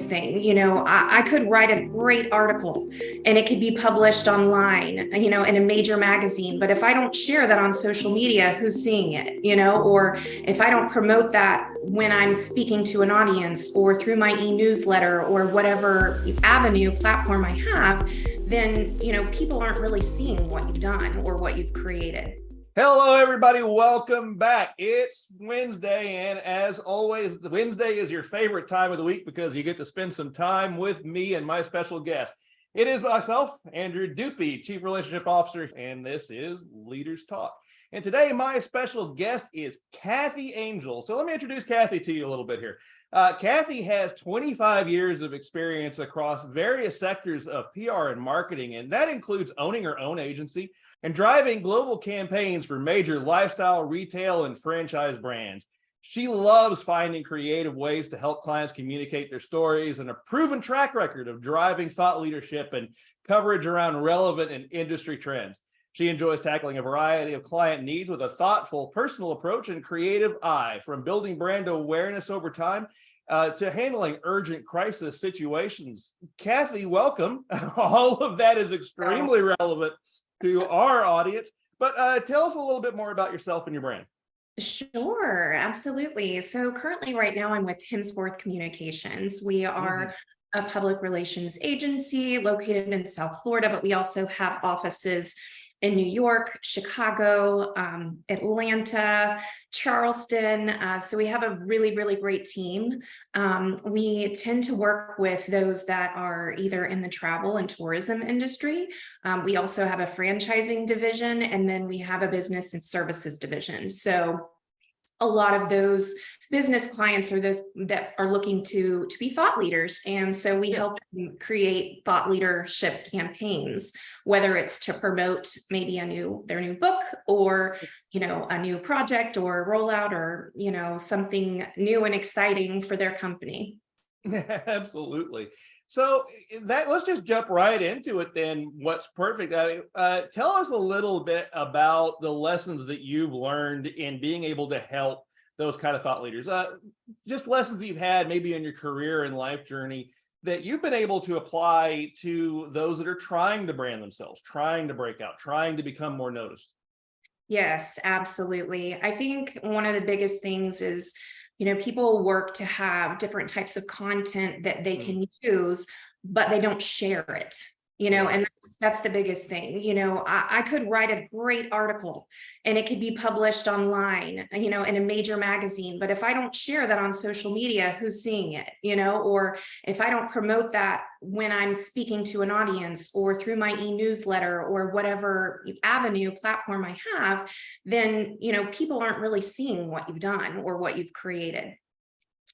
thing. I could write a great article and it could be published online, in a major magazine. But if I don't share that on social media, who's seeing it, or if I don't promote that when I'm speaking to an audience or through my e-newsletter or whatever avenue platform I have, then, people aren't really seeing what you've done or what you've created. Hello, everybody. Welcome back. It's Wednesday, and as always, Wednesday is your favorite time of the week because you get to spend some time with me and my special guest. It is myself, Andrew Dupe, Chief Relationship Officer, and this is Leaders Talk. And today, my special guest is Cathy Angel. So let me introduce Cathy to you a little bit here. Cathy has 25 years of experience across various sectors of PR and marketing, and that includes owning her own agency and driving global campaigns for major lifestyle, retail, and franchise brands. She loves finding creative ways to help clients communicate their stories and a proven track record of driving thought leadership and coverage around relevant and industry trends. She enjoys tackling a variety of client needs with a thoughtful, personal approach and creative eye, from building brand awareness over time to handling urgent crisis situations. Cathy, welcome. All of that is extremely relevant to our audience, but tell us a little bit more about yourself and your brand. Sure, absolutely. So currently right now I'm with Hemsworth Communications. We are a public relations agency located in South Florida, but we also have offices in New York, Chicago, Atlanta, Charleston. So we have a really, really great team. We tend to work with those that are either in the travel and tourism industry. We also have a franchising division, and then we have a business and services division. So a lot of those business clients are those that are looking to be thought leaders. And so we help them create thought leadership campaigns, whether it's to promote maybe their new book, or, a new project or rollout, or, something new and exciting for their company. Absolutely. So let's just jump right into it then. What's perfect? Tell us a little bit about the lessons that you've learned in being able to help those kind of thought leaders. Just lessons you've had maybe in your career and life journey that you've been able to apply to those that are trying to brand themselves, trying to break out, trying to become more noticed. Yes, absolutely. I think one of the biggest things is, people work to have different types of content that they can use, but they don't share it, and that's the biggest thing. I could write a great article and it could be published online, in a major magazine. But if I don't share that on social media, who's seeing it, or if I don't promote that when I'm speaking to an audience or through my e-newsletter or whatever avenue platform I have, then, people aren't really seeing what you've done or what you've created.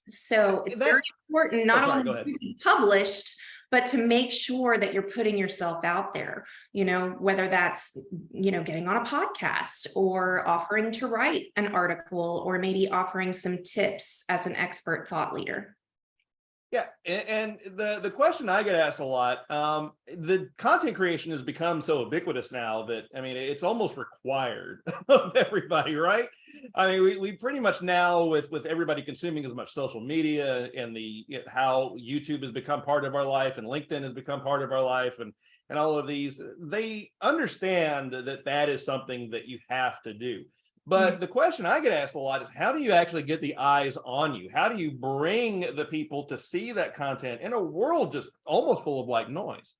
So it's very important not only to be published, but to make sure that you're putting yourself out there, whether that's, getting on a podcast or offering to write an article, or maybe offering some tips as an expert thought leader. Yeah, and the question I get asked a lot, the content creation has become so ubiquitous now that, it's almost required of everybody, right? We pretty much now, with everybody consuming as much social media, and how YouTube has become part of our life and LinkedIn has become part of our life, and all of these, they understand that is something that you have to do. But the question I get asked a lot is, how do you actually get the eyes on you? How do you bring the people to see that content in a world just almost full of white noise?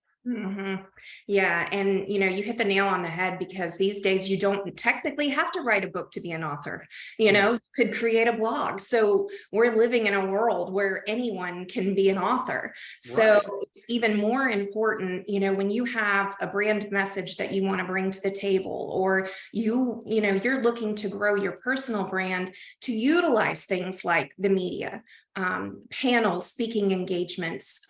Yeah. And, you hit the nail on the head, because these days you don't technically have to write a book to be an author. You could create a blog. So we're living in a world where anyone can be an author. So it's even more important, when you have a brand message that you want to bring to the table, or you're looking to grow your personal brand, to utilize things like the media, panels, speaking engagements,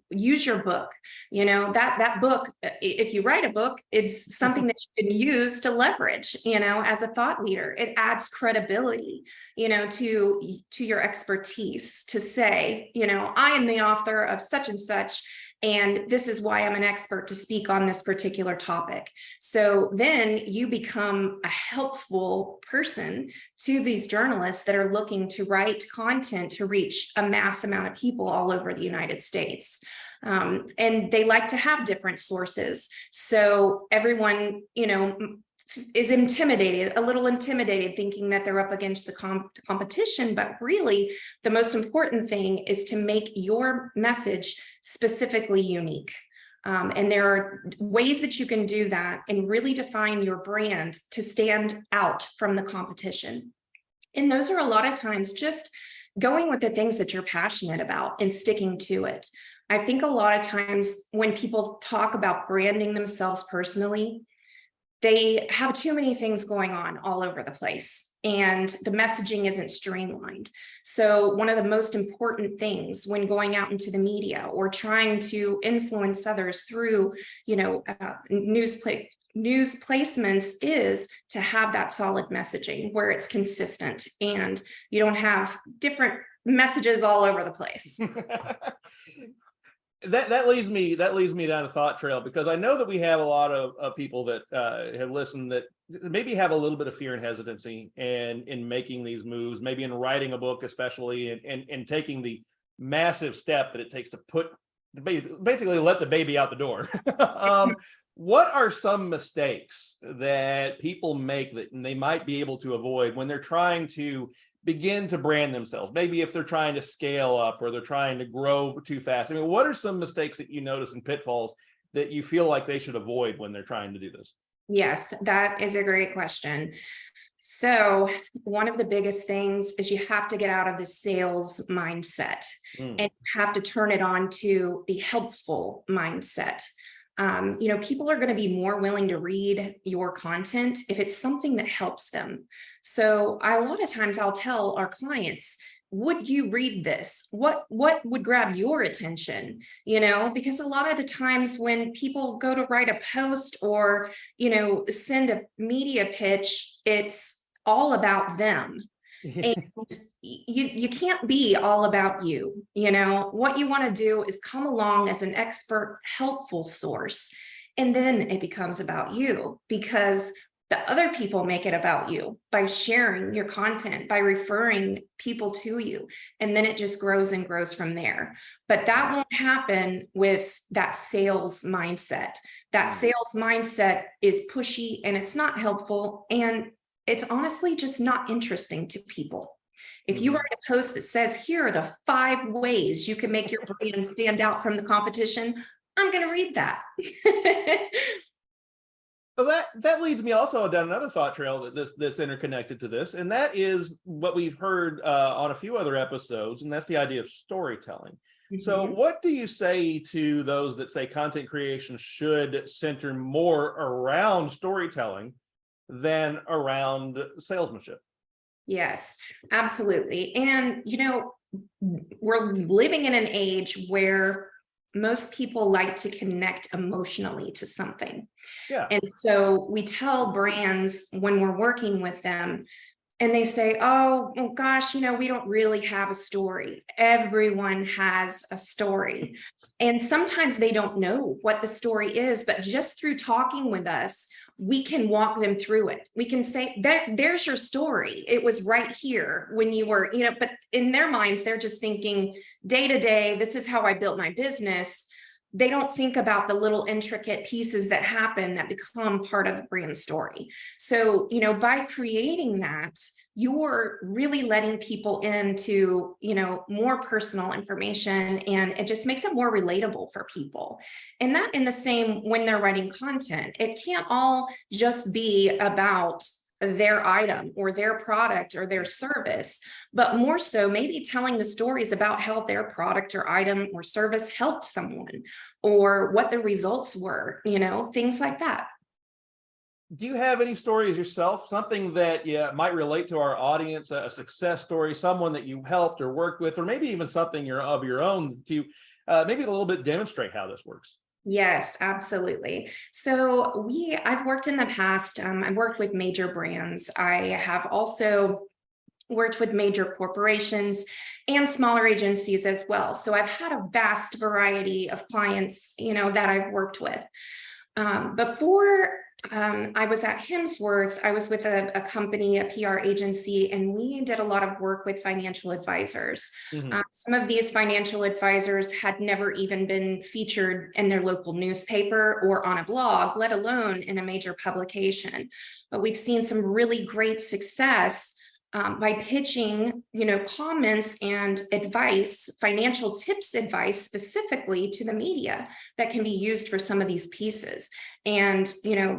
use your book. That book, if you write a book, it's something that you can use to leverage, as a thought leader. It adds credibility, to your expertise, to say, I am the author of such and such, And this is why I'm an expert to speak on this particular topic. So then you become a helpful person to these journalists that are looking to write content to reach a mass amount of people all over the United States. And they like to have different sources. So everyone, is a little intimidated, thinking that they're up against the competition. But really, the most important thing is to make your message specifically unique. And there are ways that you can do that and really define your brand to stand out from the competition. And those are a lot of times just going with the things that you're passionate about and sticking to it. I think a lot of times when people talk about branding themselves personally, they have too many things going on all over the place and the messaging isn't streamlined. So one of the most important things when going out into the media or trying to influence others through, news placements is to have that solid messaging where it's consistent and you don't have different messages all over the place. That leads me down a thought trail, because I know that we have a lot of people that have listened that maybe have a little bit of fear and hesitancy in making these moves, maybe in writing a book, especially, and taking the massive step that it takes to basically let the baby out the door. What are some mistakes that people make that they might be able to avoid when they're trying to begin to brand themselves? Maybe if they're trying to scale up or they're trying to grow too fast. I mean, what are some mistakes that you notice and pitfalls that you feel like they should avoid when they're trying to do this? Yes, that is a great question. So one of the biggest things is you have to get out of the sales mindset and you have to turn it on to the helpful mindset. People are going to be more willing to read your content if it's something that helps them. So a lot of times I'll tell our clients, would you read this? What would grab your attention? Because a lot of the times when people go to write a post or, send a media pitch, it's all about them. And you can't be all about you. What you want to do is come along as an expert, helpful source. And then it becomes about you, because the other people make it about you by sharing your content, by referring people to you. And then it just grows and grows from there. But that won't happen with that sales mindset. That sales mindset is pushy and it's not helpful. And it's honestly just not interesting to people. If you write a post that says, here are the 5 ways you can make your brand stand out from the competition, I'm going to read that. Well, that leads me also down another thought trail that's interconnected to this, and that is what we've heard on a few other episodes, and that's the idea of storytelling. So what do you say to those that say content creation should center more around storytelling than around salesmanship? Yes, absolutely. And, we're living in an age where most people like to connect emotionally to something. Yeah. And so we tell brands when we're working with them, and they say, oh, well, gosh, we don't really have a story. Everyone has a story. And sometimes they don't know what the story is, but just through talking with us, we can walk them through it. We can say, there's your story. It was right here when you were, but in their minds, they're just thinking day to day, this is how I built my business. They don't think about the little intricate pieces that happen that become part of the brand story. So, by creating that, you're really letting people into, more personal information, and it just makes it more relatable for people. And that in the same when they're writing content, it can't all just be about their item or their product or their service, but more so maybe telling the stories about how their product or item or service helped someone or what the results were, things like that. Do you have any stories yourself, something that might relate to our audience, a success story, someone that you helped or worked with, or maybe even something of your own to maybe a little bit demonstrate how this works? Yes, absolutely. So I've worked in the past, I've worked with major brands. I have also worked with major corporations and smaller agencies as well. So I've had a vast variety of clients, that I've worked with. Before I was at Hemsworth, I was with a company, a PR agency, and we did a lot of work with financial advisors. Some of these financial advisors had never even been featured in their local newspaper or on a blog, let alone in a major publication. But we've seen some really great success by pitching, comments and advice, financial tips advice specifically to the media that can be used for some of these pieces. And,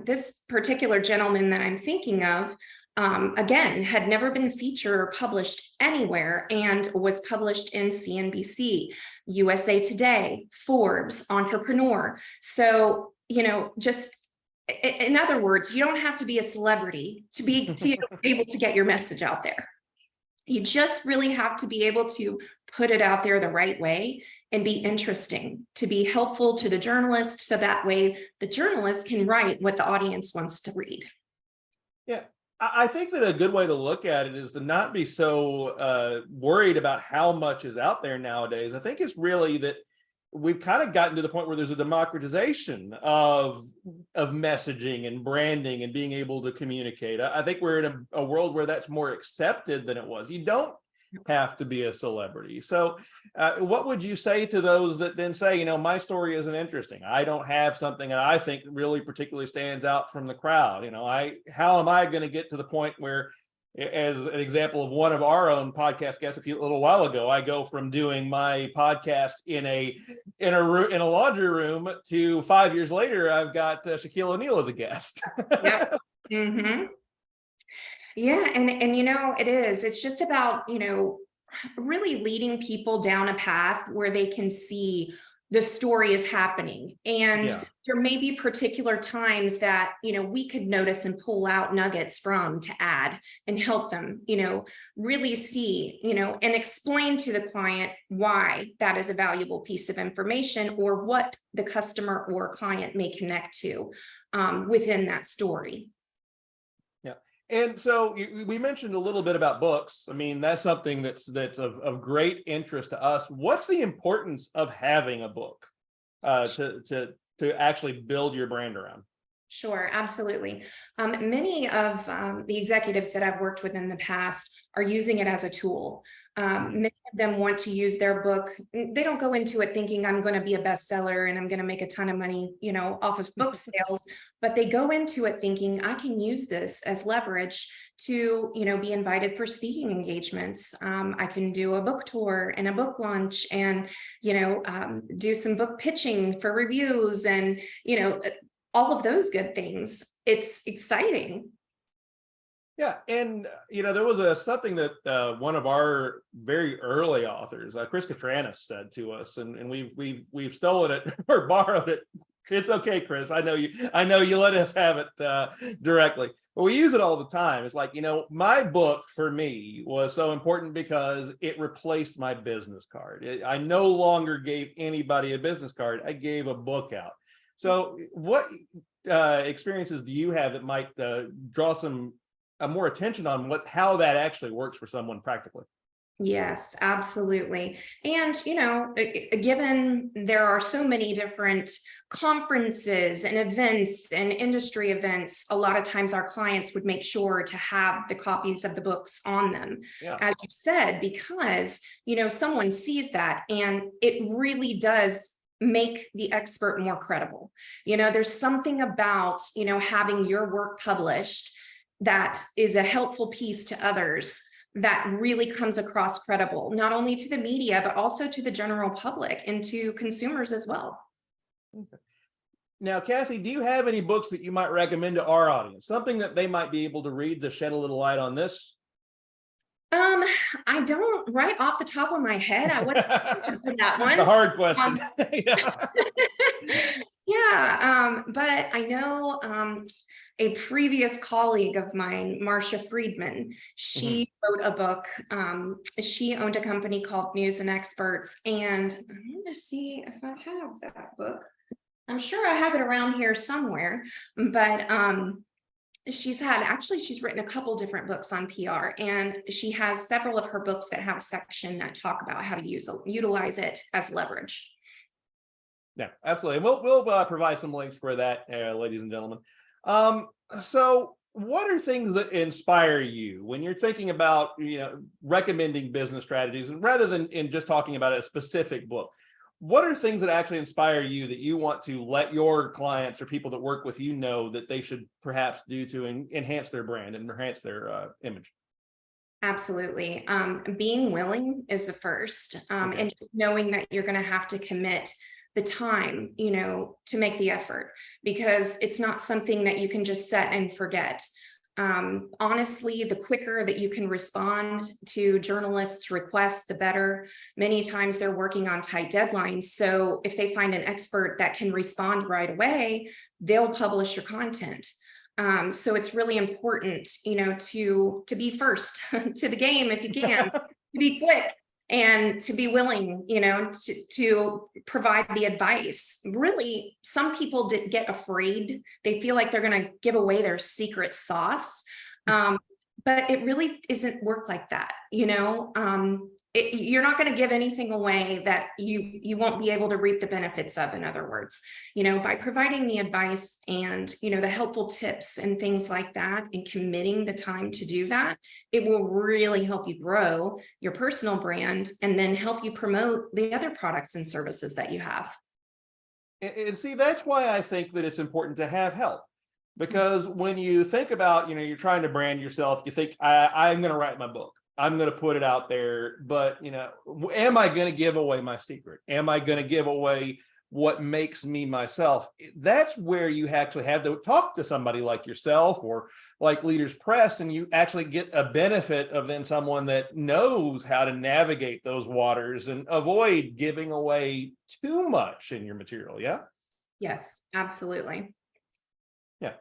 this particular gentleman that I'm thinking of, again, had never been featured or published anywhere and was published in CNBC, USA Today, Forbes, Entrepreneur. So, just in other words, you don't have to be a celebrity to be able to get your message out there. You just really have to be able to put it out there the right way and be interesting, to be helpful to the journalist, so that way the journalist can write what the audience wants to read. Yeah, I think that a good way to look at it is to not be so worried about how much is out there nowadays. I think it's really that we've kind of gotten to the point where there's a democratization of messaging and branding and being able to communicate. I think we're in a world where that's more accepted than it was. You don't have to be a celebrity. So what would you say to those that then say, my story isn't interesting? I don't have something that I think really particularly stands out from the crowd. How am I going to get to the point where, as an example of one of our own podcast guests a little while ago, I go from doing my podcast in a laundry room to 5 years later, I've got Shaquille O'Neal as a guest. Yep. Mm-hmm. Yeah, and it's just about, really leading people down a path where they can see the story is happening. And there may be particular times that, we could notice and pull out nuggets from to add and help them, really see, and explain to the client why that is a valuable piece of information, or what the customer or client may connect to within that story. And so we mentioned a little bit about books. I mean, that's something that's of great interest to us. What's the importance of having a book to actually build your brand around? Sure, absolutely. Many of the executives that I've worked with in the past are using it as a tool. Many of them want to use their book. They don't go into it thinking I'm going to be a bestseller and I'm going to make a ton of money, off of book sales, but they go into it thinking I can use this as leverage to, be invited for speaking engagements. I can do a book tour and a book launch and, do some book pitching for reviews and, all of those good things. It's exciting. Yeah, and there was something that one of our very early authors, Chris Katranis, said to us, and we've stolen it or borrowed it. It's okay, Chris. I know you let us have it directly, but we use it all the time. It's like, my book for me was so important because it replaced my business card. I no longer gave anybody a business card. I gave a book out. So what experiences do you have that might draw some more attention on how that actually works for someone practically? Yes, absolutely. And, given there are so many different conferences and events and industry events, a lot of times our clients would make sure to have the copies of the books on them, as you said, because, someone sees that and it really does make the expert more credible. There's something about, having your work published that is a helpful piece to others that really comes across credible, not only to the media, but also to the general public and to consumers as well. Okay. Now, Cathy, do you have any books that you might recommend to our audience? Something that they might be able to read to shed a little light on this? I don't right off the top of my head. I wasn't for that one. The hard question. But I know a previous colleague of mine, Marcia Friedman, she wrote a book. She owned a company called News and Experts, and I'm going to see if I have that book. I'm sure I have it around here somewhere, but She's written a couple different books on PR, and she has several of her books that have a section that talk about how to utilize it as leverage. Yeah, absolutely. We'll provide some links for that, ladies and gentlemen. So what are things that inspire you when you're thinking about, recommending business strategies, and rather than in just talking about a specific book? What are things that actually inspire you that you want to let your clients or people that work with you know that they should perhaps do to enhance their brand and enhance their image? Absolutely. Being willing is the first, Okay. and just knowing that you're going to have to commit the time, to make the effort, because it's not something that you can just set and forget. Honestly, the quicker that you can respond to journalists' requests, the better. Many times they're working on tight deadlines. So if they find an expert that can respond right away, they'll publish your content. So it's really important, to be first to the game if you can, to be quick and to be willing, to provide the advice. Really, some people did get afraid. They feel like they're going to give away their secret sauce. But it really isn't work like that. You're not going to give anything away that you won't be able to reap the benefits of. In other words, by providing the advice and, the helpful tips and things like that, and committing the time to do that, it will really help you grow your personal brand and then help you promote the other products and services that you have. And see, that's why I think that it's important to have help. Because when you think about, you're trying to brand yourself, you think, I'm going to write my book. I'm going to put it out there. But, am I going to give away my secret? Am I going to give away what makes me myself? That's where you actually have to talk to somebody like yourself or like Leaders Press, and you actually get a benefit of then someone that knows how to navigate those waters and avoid giving away too much in your material. Yeah. Yes, absolutely. Yeah.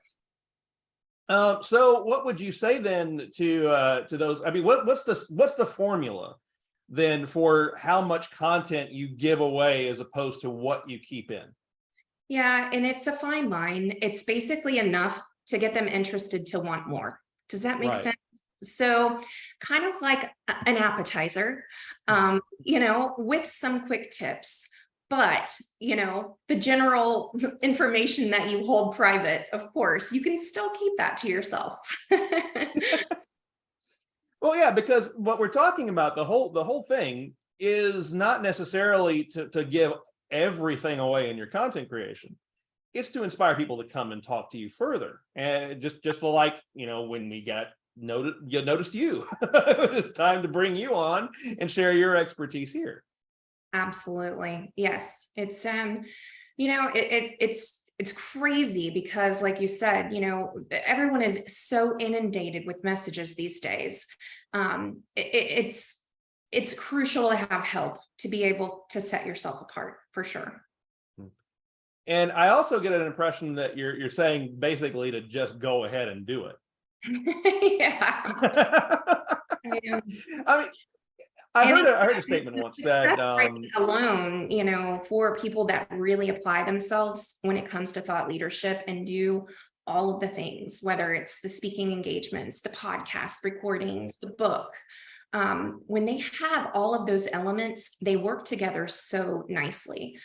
So what would you say then to those? I mean, what's the formula then for how much content you give away as opposed to what you keep in? Yeah, and it's a fine line. It's basically enough to get them interested to want more. Does that make Right. sense? So kind of like an appetizer, with some quick tips. But, the general information that you hold private, of course, you can still keep that to yourself. Well, yeah, because what we're talking about, the whole thing is not necessarily to give everything away in your content creation. It's to inspire people to come and talk to you further. And just like, when we got noticed you, it's time to bring you on and share your expertise here. Absolutely. Yes. It's crazy because, like you said, everyone is so inundated with messages these days. It's crucial to have help to be able to set yourself apart, for sure. And I also get an impression that you're saying basically to just go ahead and do it. Yeah. I mean, I And heard a statement it's once success that rate alone, for people that really apply themselves when it comes to thought leadership and do all of the things, whether it's the speaking engagements, the podcast recordings, the book. When they have all of those elements, they work together so nicely,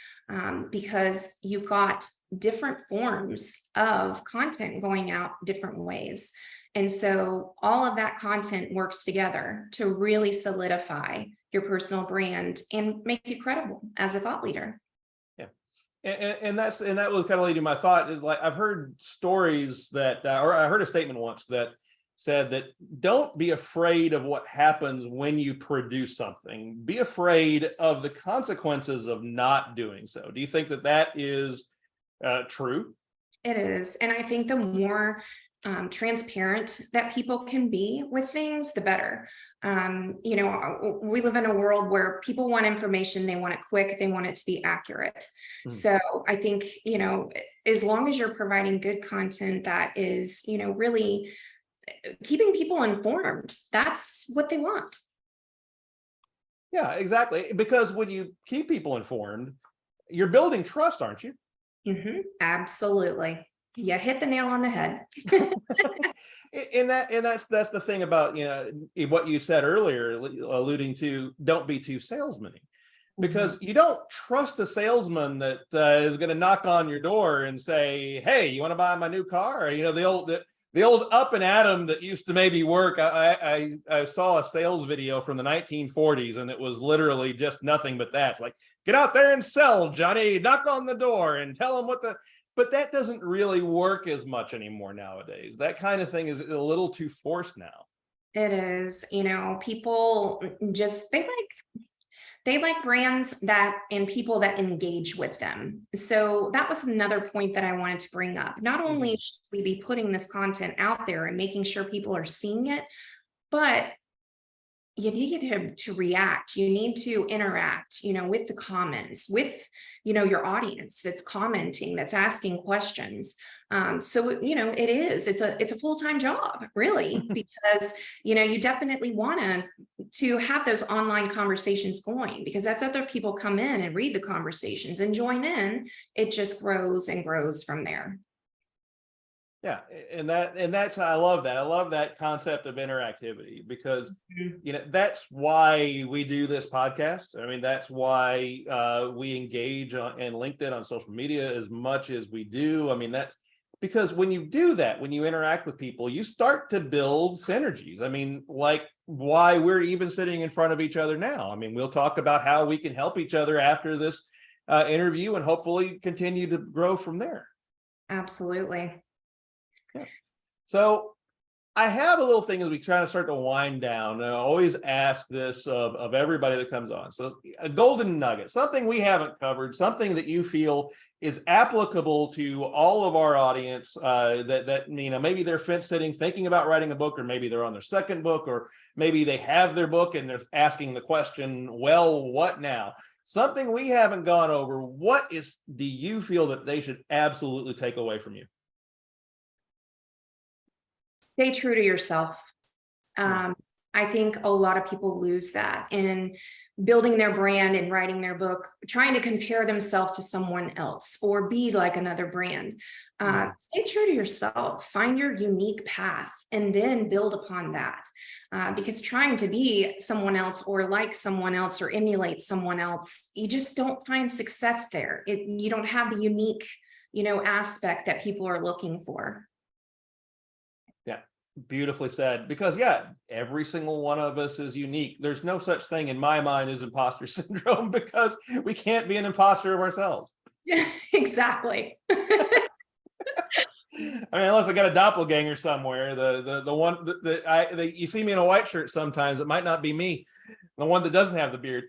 because you've got different forms of content going out different ways. And so all of that content works together to really solidify your personal brand and make you credible as a thought leader. yeah. And that was kind of leading to my thought is, like, I've heard stories that or I heard a statement once that said that don't be afraid of what happens when you produce something. Be afraid of the consequences of not doing so. Do you think that is true? It is. And I think the more transparent that people can be with things, the better. We live in a world where people want information, they want it quick, they want it to be accurate. Mhm. So I think, as long as you're providing good content that is, really keeping people informed, that's what they want. Yeah, exactly. Because when you keep people informed, you're building trust, aren't you? Absolutely. You hit the nail on the head. And that's the thing about, what you said earlier, alluding to don't be too salesman, because you don't trust a salesman that is going to knock on your door and say, hey, you want to buy my new car? Or, the old up and atom that used to maybe work. I saw a sales video from the 1940s, and it was literally just nothing but that. It's like, get out there and sell, Johnny, knock on the door and tell them but that doesn't really work as much anymore nowadays. That kind of thing is a little too forced now. It is, people just, they like brands that and people that engage with them. So that was another point that I wanted to bring up. Not only should we be putting this content out there and making sure people are seeing it, but you need to react. You need to interact, with the comments, with, your audience that's commenting, that's asking questions. So, it's a full-time job, really, because, you definitely want to have those online conversations going, because as other people come in and read the conversations and join in, it just grows and grows from there. Yeah, and that's I love that. I love that concept of interactivity, because that's why we do this podcast. I mean, that's why we engage in LinkedIn on social media as much as we do. I mean, that's because when you do that, when you interact with people, you start to build synergies. I mean, like why we're even sitting in front of each other now. I mean, we'll talk about how we can help each other after this interview and hopefully continue to grow from there. Absolutely. Yeah. So I have a little thing as we try to start to wind down. I always ask this of everybody that comes on. So a golden nugget, something we haven't covered, something that you feel is applicable to all of our audience, that maybe they're fence sitting, thinking about writing a book, or maybe they're on their second book, or maybe they have their book and they're asking the question, well, what now? Something we haven't gone over. Do you feel that they should absolutely take away from you? Stay true to yourself. I think a lot of people lose that in building their brand and writing their book, trying to compare themselves to someone else or be like another brand. Stay true to yourself, find your unique path, and then build upon that. Because trying to be someone else or like someone else or emulate someone else, you just don't find success there. You don't have the unique, aspect that people are looking for. Beautifully said, because every single one of us is unique. There's no such thing in my mind as imposter syndrome, because we can't be an imposter of ourselves. Exactly. I mean, unless I got a doppelganger somewhere, the one that you see me in a white shirt sometimes, it might not be me, the one that doesn't have the beard.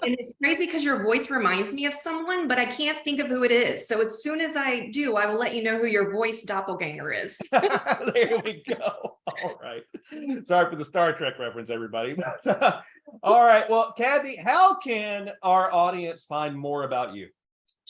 And it's crazy because your voice reminds me of someone, but I can't think of who it is. So as soon as I do, I will let you know who your voice doppelganger is. There we go. All right. Sorry for the Star Trek reference, everybody. All right. Well, Cathy, how can our audience find more about you?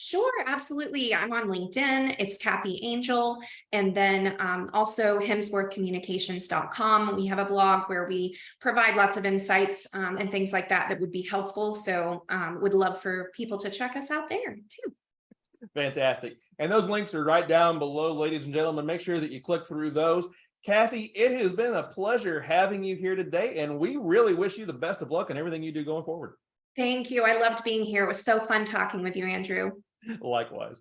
Sure, absolutely. I'm on LinkedIn. It's Cathy Angel. And then also hemsworthcommunications.com. We have a blog where we provide lots of insights and things like that would be helpful. So would love for people to check us out there too. Fantastic. And those links are right down below, ladies and gentlemen. Make sure that you click through those. Cathy, it has been a pleasure having you here today, and we really wish you the best of luck in everything you do going forward. Thank you. I loved being here. It was so fun talking with you, Andrew. Likewise.